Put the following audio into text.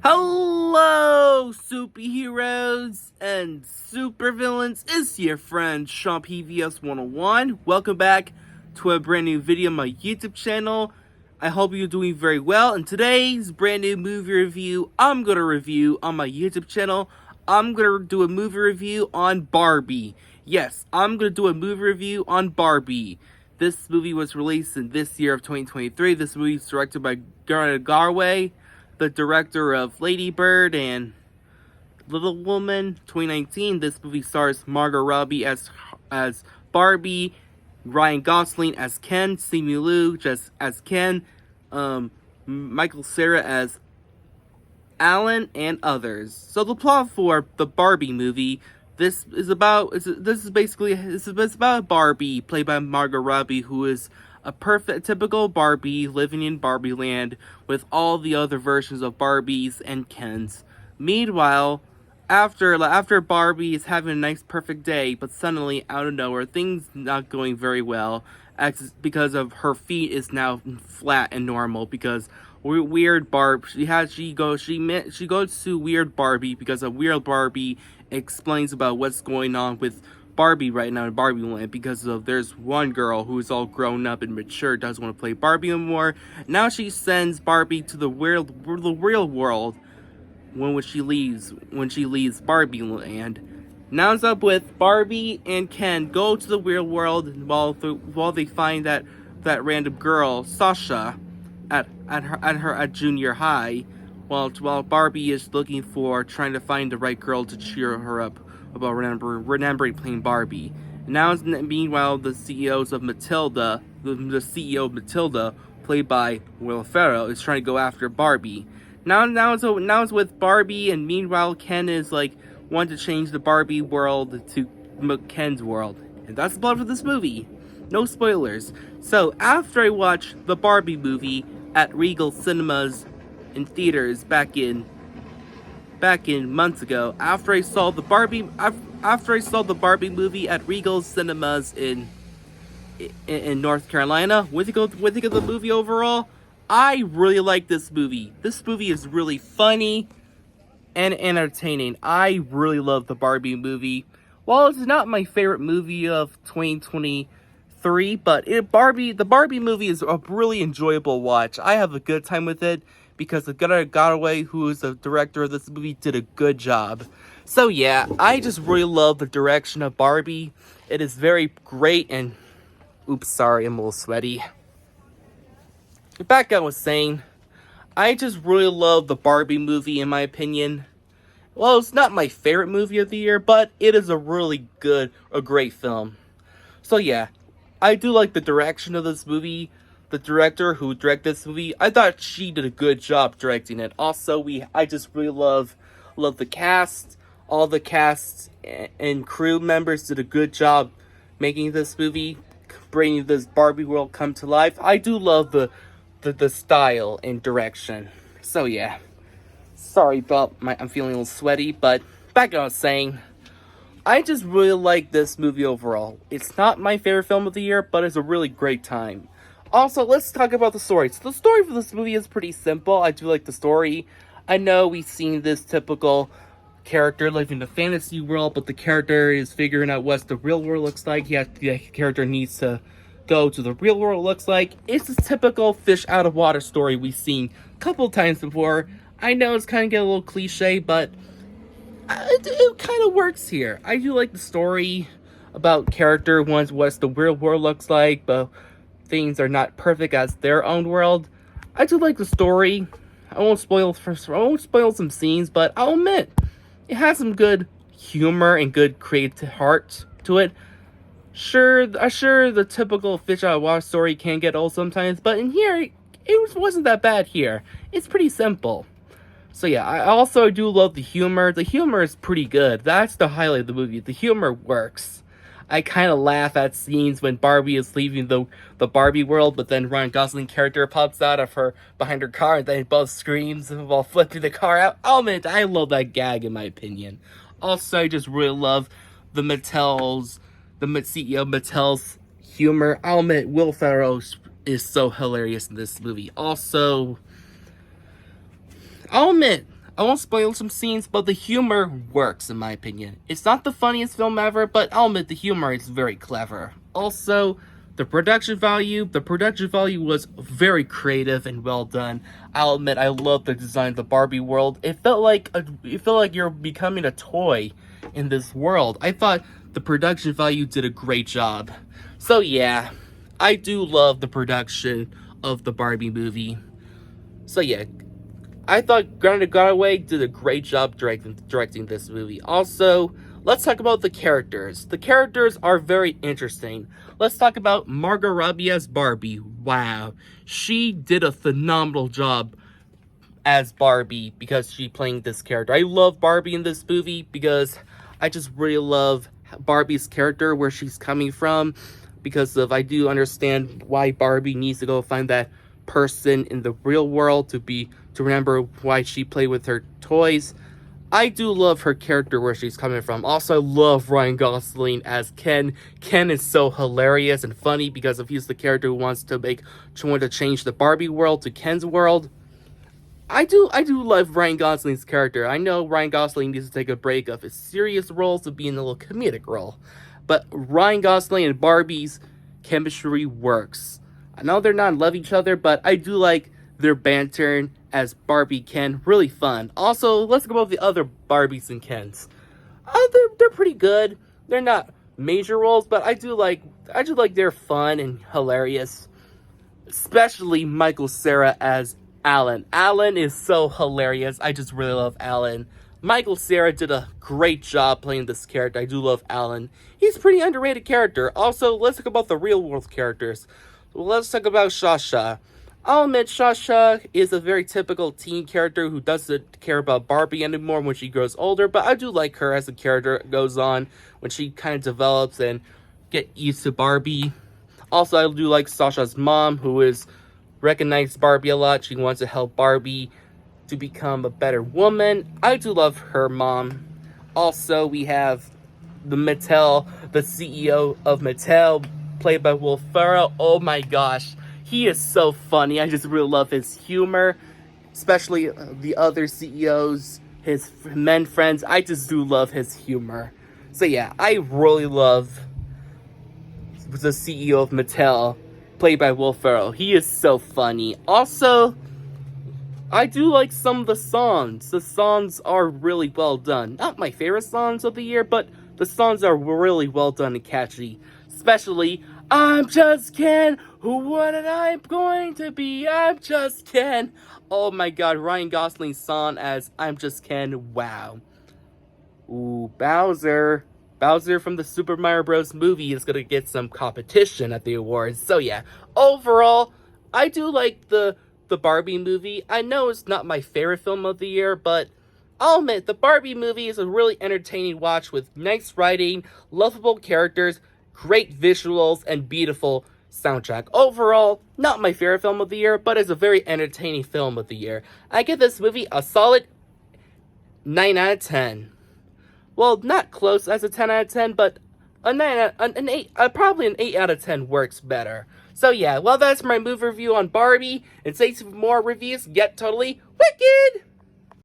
Hello, superheroes and supervillains. It's your friend Sean PVS 101. Welcome back to a brand new video on my YouTube channel. I hope you're doing very well. In today's brand new movie review, I'm gonna review on my YouTube channel. I'm gonna do a movie review on Barbie. Yes, I'm gonna do a movie review on Barbie. This movie was released in this year of 2023. This movie is directed by Greta Garway, the director of Lady Bird and Little Woman 2019. This movie stars Margot Robbie as Barbie, Ryan Gosling as Ken, Simu Liu just as Ken, Michael Cera as Alan, and others. So the plot for the Barbie movie, this is about Barbie, played by Margot Robbie, who is a perfect, typical Barbie living in Barbie land with all the other versions of Barbies and Kens. Meanwhile, after Barbie is having a nice, perfect day, but suddenly, out of nowhere, things not going very well, because of her feet is now flat and normal, because Weird Barb, she goes to Weird Barbie because a Weird Barbie explains about what's going on with Barbie right now in Barbie land, because there's one girl who's all grown up and mature, doesn't want to play Barbie anymore. Now she sends Barbie to the real world when she leaves Barbie land. Now it's up with Barbie and Ken go to the real world while they find that random girl Sasha at junior high, while Barbie is trying to find the right girl to cheer her up about remembering playing Barbie. Meanwhile, the CEO of Matilda, played by Will Ferrell, is trying to go after Barbie. Now it's with Barbie, and meanwhile Ken is wanting to change the Barbie world to Ken's world, and that's the plot for this movie. No spoilers. So after I watched the Barbie movie at Regal Cinemas in theaters back in months ago, after I saw the Barbie movie at Regal Cinemas in North Carolina, what do you think of the movie overall? I really like this movie. This movie is really funny and entertaining. I really love the Barbie movie. While it's not my favorite movie of 2023, but the Barbie movie is a really enjoyable watch. I have a good time with it because the Greta Garway, who is the director of this movie, did a good job. So yeah, I just really love the direction of Barbie. It is very great, and oops, sorry, I'm a little sweaty. Back I was saying, I just really love the Barbie movie, in my opinion. Well, it's not my favorite movie of the year, but it is a great film. So yeah, I do like the direction of this movie. The director who directed this movie, I thought she did a good job directing it. Also, I just really love the cast. All the cast and crew members did a good job making this movie, bringing this Barbie world come to life. I do love the style and direction. So yeah, sorry about I'm feeling a little sweaty, but back I was saying, I just really like this movie overall. It's not my favorite film of the year, but it's a really great time. Also, let's talk about the story. So the story for this movie is pretty simple. I do like the story. I know we've seen this typical character living in a fantasy world, but the character is figuring out what the real world looks like. The character needs to go to the real world looks like. It's a typical fish out of water story we've seen a couple times before. I know it's kind of getting a little cliche, but it kind of works here. I do like the story about character ones, what the real world looks like, but things are not perfect as their own world. I do like the story. I won't spoil some scenes, but I'll admit it has some good humor and good creative heart to it. Sure, the typical fish out of water story can get old sometimes, but in here, it wasn't that bad here. It's pretty simple. So yeah, I also do love the humor. The humor is pretty good. That's the highlight of the movie. The humor works. I kind of laugh at scenes when Barbie is leaving the Barbie world, but then Ryan Gosling character pops out of her behind her car, and then both screams while flipping the car out. Oh man, I love that gag, in my opinion. Also, I just really love the CEO of Mattel's humor. I'll admit, Will Ferrell is so hilarious in this movie. Also, I'll admit, I won't spoil some scenes, but the humor works in my opinion. It's not the funniest film ever, but I'll admit the humor is very clever. Also, the production value was very creative and well done. I'll admit I love the design of the Barbie world. It felt like you're becoming a toy in this world. I thought the production value did a great job. So yeah, I do love the production of the Barbie movie. So yeah, I thought Greta Gerwig did a great job directing this movie. Also, let's talk about the characters. The characters are very interesting. Let's talk about Margot Robbie as Barbie. Wow, she did a phenomenal job as Barbie because she playing this character. I love Barbie in this movie because I just really love Barbie's character, where she's coming from, because I do understand why Barbie needs to go find that person in the real world to remember why she played with her toys. I do love her character, where she's coming from. Also, I love Ryan Gosling as Ken. Ken is so hilarious and funny because he's the character who wants to change the Barbie world to Ken's world. I do love Ryan Gosling's character. I know Ryan Gosling needs to take a break of his serious roles to be in a little comedic role, but Ryan Gosling and Barbie's chemistry works. I know they're not in love with each other, but I do like their banter as Barbie Ken. Really fun. Also, let's go about the other Barbies and Kens. They're pretty good. They're not major roles, but I do like they're fun and hilarious. Especially Michael Cera as Alan. Alan is so hilarious. I just really love Alan. Michael Cera did a great job playing this character. I do love Alan. He's a pretty underrated character. Also, let's talk about the real world characters. Let's talk about Sasha. I'll admit Sasha is a very typical teen character who doesn't care about Barbie anymore when she grows older, but I do like her as a character goes on, when she kind of develops and get used to Barbie. Also, I do like Sasha's mom, who is recognized Barbie a lot. She wants to help Barbie to become a better woman. I do love her mom. Also, we have the CEO of Mattel, played by Will Ferrell. Oh my gosh, he is so funny. I just really love his humor, especially the other CEOs, his men friends. I just do love his humor. So yeah, I really love the CEO of Mattel, played by Will Ferrell. He is so funny. Also, I do like some of the songs. The songs are really well done. Not my favorite songs of the year, but the songs are really well done and catchy. Especially, I'm just Ken, what am I going to be? I'm just Ken. Oh my god, Ryan Gosling's song as I'm Just Ken, wow. Ooh, Bowser from the Super Mario Bros. Movie is gonna get some competition at the awards. So yeah, overall, I do like the Barbie movie. I know it's not my favorite film of the year, but I'll admit the Barbie movie is a really entertaining watch with nice writing, lovable characters, great visuals, and beautiful soundtrack. Overall, not my favorite film of the year, but it's a very entertaining film of the year. I give this movie a solid 9 out of 10. Well, not close as a 10 out of 10, but probably an 8 out of 10 works better. So yeah, well, that's my movie review on Barbie, and stay tuned for more reviews get totally wicked!